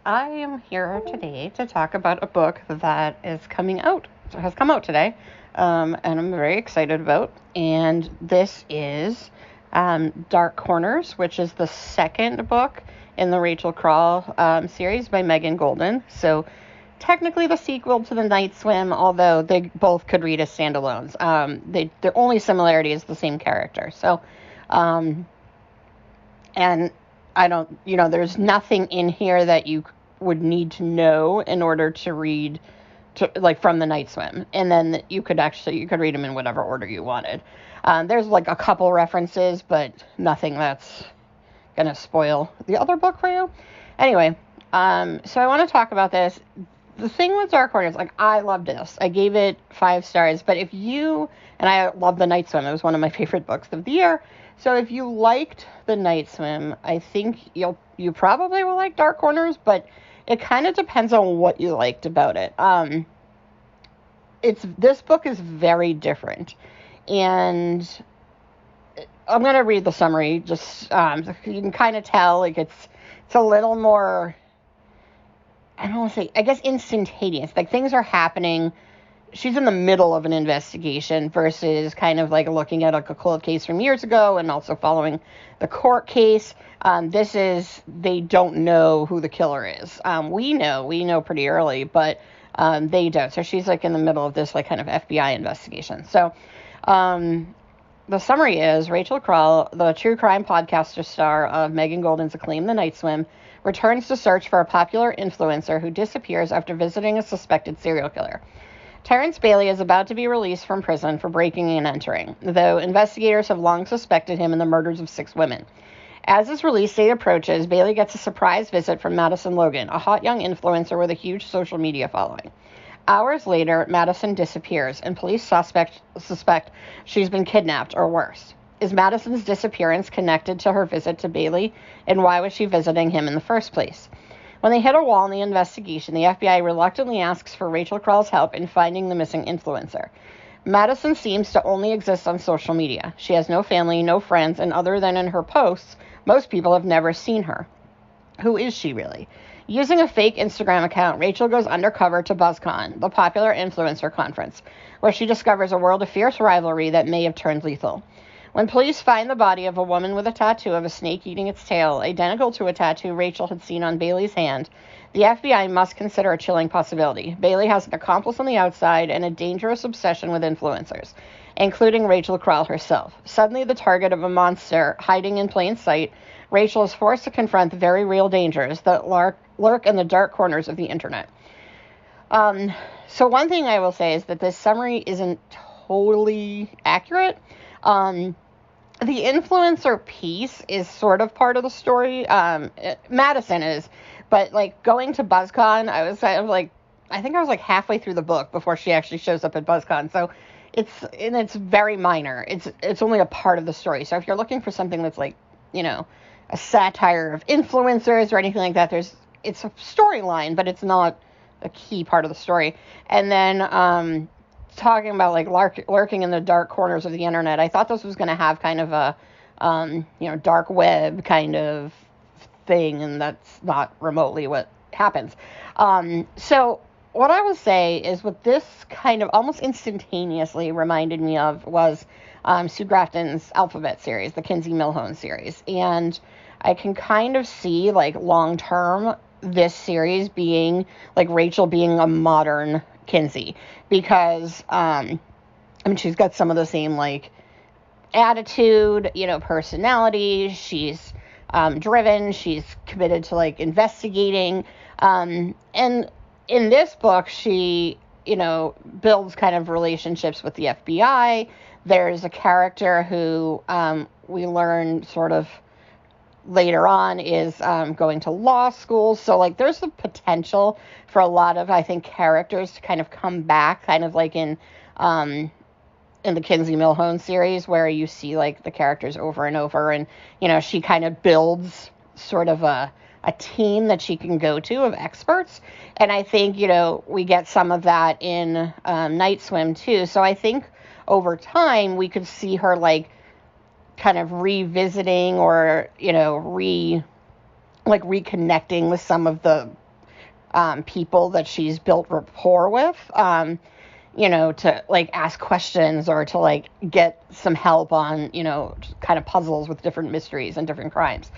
I am here today to talk about a book that has come out today, and I'm very excited about. And this is Dark Corners, which is the second book in the Rachel Krall series by Megan Goldin. So technically the sequel to The Night Swim, although they both could read as standalones. Their only similarity is the same character. So, and I don't, there's nothing in here that you would need to know in order to read, from The Night Swim. And then you could read them in whatever order you wanted. There's like a couple references, but nothing that's going to spoil the other book for you. Anyway, so I want to talk about this. The thing with Dark Corners, I loved this. I gave it 5 stars, but and I love The Night Swim. It was one of my favorite books of the year. So if you liked The Night Swim, I think you probably will like Dark Corners, but it kind of depends on what you liked about it. This book is very different, and I'm going to read the summary. Just you can kind of tell it's a little more, I don't want to say, I guess instantaneous. Things are happening. She's in the middle of an investigation versus kind of looking at a cold case from years ago and also following the court case. They don't know who the killer is. We know pretty early, but they don't. So she's in the middle of this kind of FBI investigation. So the summary is Rachel Krall, the true crime podcaster star of Megan Goldin's acclaimed The Night Swim, returns to search for a popular influencer who disappears after visiting a suspected serial killer. Terrence Bailey is about to be released from prison for breaking and entering, though investigators have long suspected him in the murders of 6 women. As his release date approaches, Bailey gets a surprise visit from Madison Logan, a hot young influencer with a huge social media following. Hours later, Madison disappears, and police suspect she's been kidnapped or worse. Is Madison's disappearance connected to her visit to Bailey, and why was she visiting him in the first place? When they hit a wall in the investigation, the FBI reluctantly asks for Rachel Krall's help in finding the missing influencer. Madison seems to only exist on social media. She has no family, no friends, and other than in her posts, most people have never seen her. Who is she really? Using a fake Instagram account, Rachel goes undercover to BuzzCon, the popular influencer conference, where she discovers a world of fierce rivalry that may have turned lethal. When police find the body of a woman with a tattoo of a snake eating its tail, identical to a tattoo Rachel had seen on Bailey's hand, the FBI must consider a chilling possibility. Bailey has an accomplice on the outside and a dangerous obsession with influencers, including Rachel Krall herself. Suddenly the target of a monster hiding in plain sight, Rachel is forced to confront the very real dangers that lurk in the dark corners of the internet. So one thing I will say is that this summary isn't totally accurate. The influencer piece is sort of part of the story. Madison is, but going to BuzzCon, I think I was halfway through the book before she actually shows up at BuzzCon. So it's very minor. It's only a part of the story. So if you're looking for something that's a satire of influencers or anything like that, it's a storyline, but it's not a key part of the story. And then, talking about lurking in the dark corners of the internet, I thought this was going to have kind of a dark web kind of thing, and that's not remotely what happens. So what I would say is what this kind of almost instantaneously reminded me of was Sue Grafton's Alphabet series, the Kinsey Millhone series, and I can kind of see long term this series being Rachel being a modern Kinsey, because she's got some of the same attitude, personality. She's driven, she's committed to investigating, and in this book she builds kind of relationships with the FBI. There's a character who we learn sort of later on is going to law school. So there's the potential for a lot of, I think, characters to kind of come back, kind of in the Kinsey Millhone series, where you see the characters over and over, and she kind of builds sort of a team that she can go to of experts. And I think we get some of that in Night Swim too. So I think over time we could see her kind of revisiting or reconnecting with some of the people that she's built rapport with, to like ask questions or to like get some help on, kind of puzzles with different mysteries and different crimes.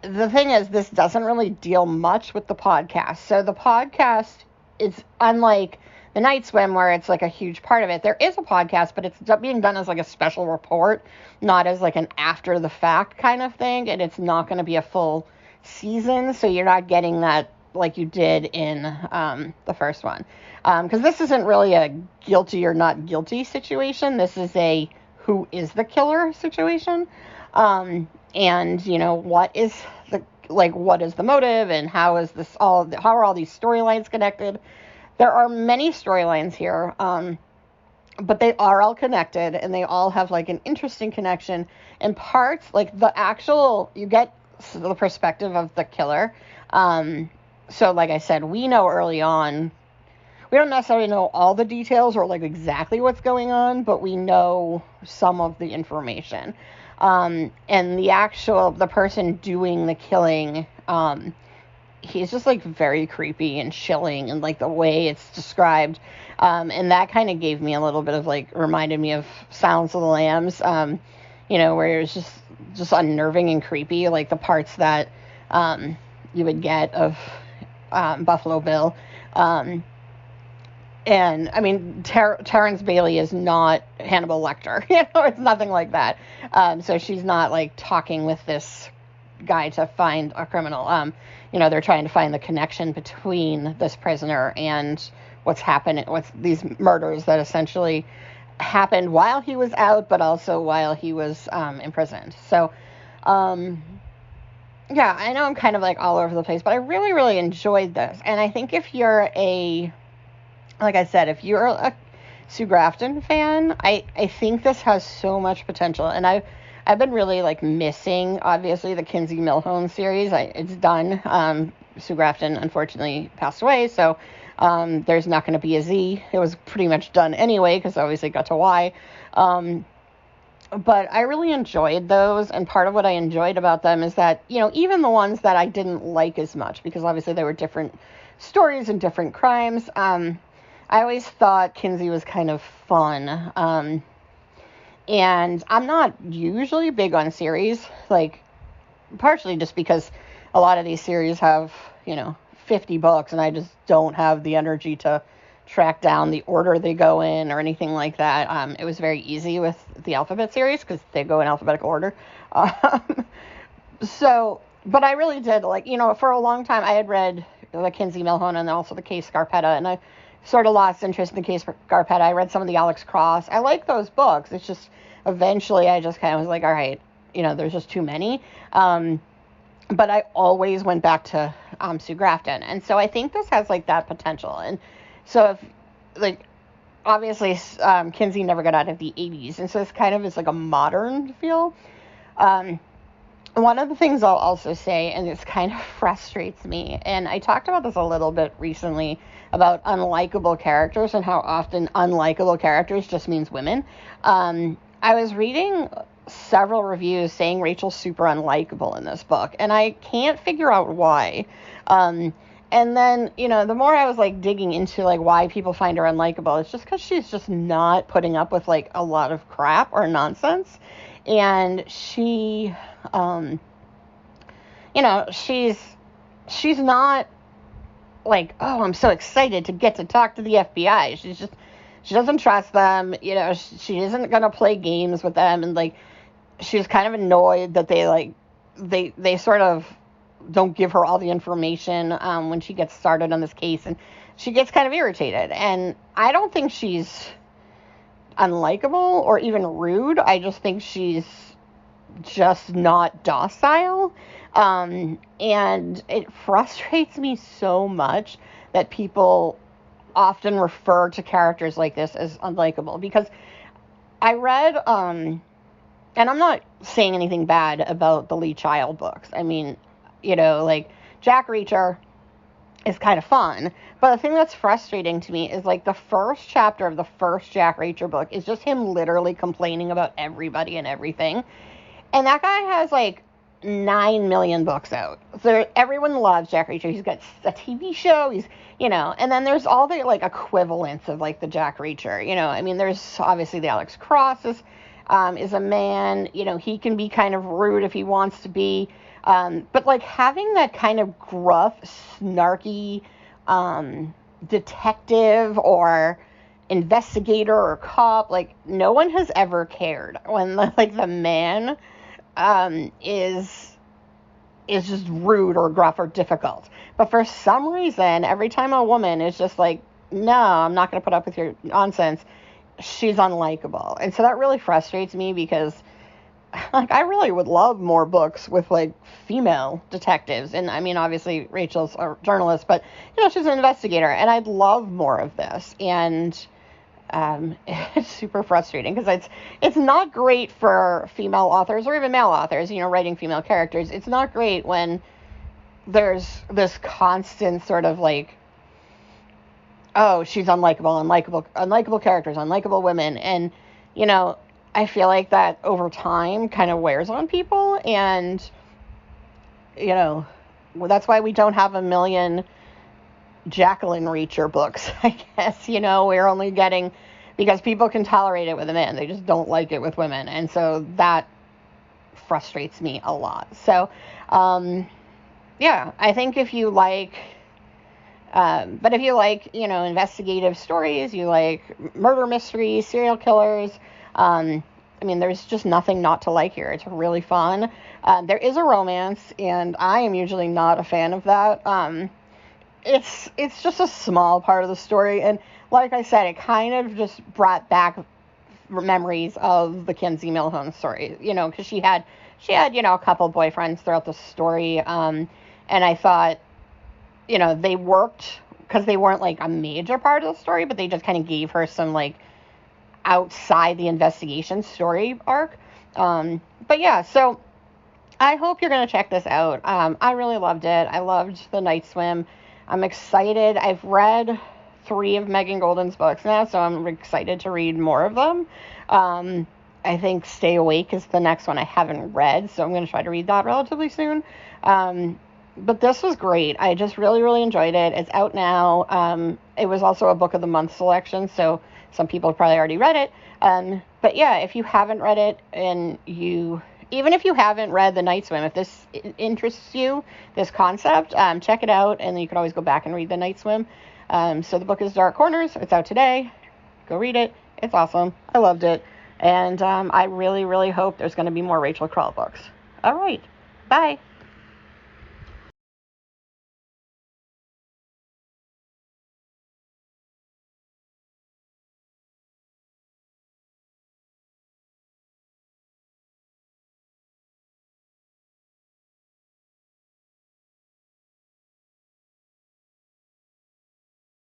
The thing is, this doesn't really deal much with the podcast. So the podcast is unlike the Night Swim, where it's like a huge part of it. There is a podcast, but it's being done as like a special report, not as like an after the fact kind of thing. And it's not going to be a full season. So you're not getting that like you did in the first one. Because this isn't really a guilty or not guilty situation. This is a who is the killer situation. And, what is the motive and how are all these storylines connected? There are many storylines here, but they are all connected and they all have like an interesting connection and parts, like you get the perspective of the killer. So like I said, we know early on, we don't necessarily know all the details or like exactly what's going on, but we know some of the information. And the person doing the killing, he's just like very creepy and chilling and like the way it's described. And that kind of gave me a little bit of like, reminded me of Silence of the Lambs, where it was just unnerving and creepy, like the parts that, you would get of, Buffalo Bill. And I mean, Terrence Bailey is not Hannibal Lecter, it's nothing like that. So she's not like talking with this guy to find a criminal. They're trying to find the connection between this prisoner and what's happening with these murders that essentially happened while he was out, but also while he was imprisoned. So, yeah, I know I'm kind of like all over the place, but I really, really enjoyed this. And I think if you're like I said, if you're a Sue Grafton fan, I think this has so much potential. And I've been really like missing, obviously, the Kinsey Milhone series. It's done. Sue Grafton unfortunately passed away, so there's not going to be a Z. It was pretty much done anyway because obviously it got to Y. But I really enjoyed those, and part of what I enjoyed about them is that, even the ones that I didn't like as much, because obviously they were different stories and different crimes, I always thought Kinsey was kind of fun. And I'm not usually big on series, like, partially just because a lot of these series have, 50 books, and I just don't have the energy to track down the order they go in or anything like that. It was very easy with the Alphabet series because they go in alphabetical order. But I really did, like, for a long time I had read the Kinsey Milhone and also the Case Scarpetta, and I sort of lost interest in the Case Scarpetta. I read some of the Alex Cross. I like those books. It's just eventually I just kind of was like, all right, there's just too many. But I always went back to Sue Grafton. And so I think this has like that potential. And so if like, obviously Kinsey never got out of the 80s. And so it's kind of is like a modern feel. One of the things I'll also say, and this kind of frustrates me, and I talked about this a little bit recently about unlikable characters and how often unlikable characters just means women. I was reading several reviews saying Rachel's super unlikable in this book, and I can't figure out why. And then, the more I was like digging into like why people find her unlikable, it's just because she's just not putting up with like a lot of crap or nonsense. And she, she's not like, oh, I'm so excited to get to talk to the FBI. She doesn't trust them. She isn't going to play games with them. And like, she's kind of annoyed that they sort of don't give her all the information, when she gets started on this case, and she gets kind of irritated. And I don't think she's unlikable or even rude. I just think she's just not docile. And it frustrates me so much that people often refer to characters like this as unlikable, because I read, and I'm not saying anything bad about the Lee Child books. I mean, like Jack Reacher is kind of fun, but the thing that's frustrating to me is like the first chapter of the first Jack Reacher book is just him literally complaining about everybody and everything. And that guy has like 9 million books out. So everyone loves Jack Reacher. He's got a TV show. He's, and then there's all the like equivalents of like the Jack Reacher. I mean, there's obviously the Alex Cross is a man. He can be kind of rude if he wants to be. But like having that kind of gruff, snarky detective or investigator or cop, like no one has ever cared when the man is just rude or gruff or difficult. But for some reason, every time a woman is just like, no, I'm not going to put up with your nonsense, she's unlikable. And so that really frustrates me because like I really would love more books with like female detectives. And I mean, obviously Rachel's a journalist, but she's an investigator, and I'd love more of this. And it's super frustrating because it's not great for female authors or even male authors, writing female characters. It's not great when there's this constant sort of like, oh, she's unlikable characters, unlikable women. And, I feel like that over time kind of wears on people. And, that's why we don't have a million Jacqueline Reacher books, I guess. We're only getting, because people can tolerate it with a man, they just don't like it with women, and so that frustrates me a lot. So I think if you like investigative stories, you like murder mysteries, serial killers, I mean, there's just nothing not to like here. It's really fun. There is a romance, and I am usually not a fan of that. It's just a small part of the story, and like I said, it kind of just brought back memories of the Kinsey Millhone story, because she had a couple boyfriends throughout the story, and I thought, they worked because they weren't like a major part of the story, but they just kind of gave her some like outside the investigation story arc. But yeah, so I hope you're going to check this out. I really loved it. I loved The Night Swim. I'm excited. I've read 3 of Megan Goldin's books now, so I'm excited to read more of them. I think Stay Awake is the next one I haven't read, so I'm going to try to read that relatively soon. But this was great. I just really, really enjoyed it. It's out now. It was also a Book of the Month selection, so some people have probably already read it. But yeah, if you haven't read it, and even if you haven't read The Night Swim, if this interests you, this concept, check it out, and then you can always go back and read The Night Swim. So the book is Dark Corners. It's out today. Go read it. It's awesome. I loved it. And I really, really hope there's going to be more Rachel Krall books. All right. Bye.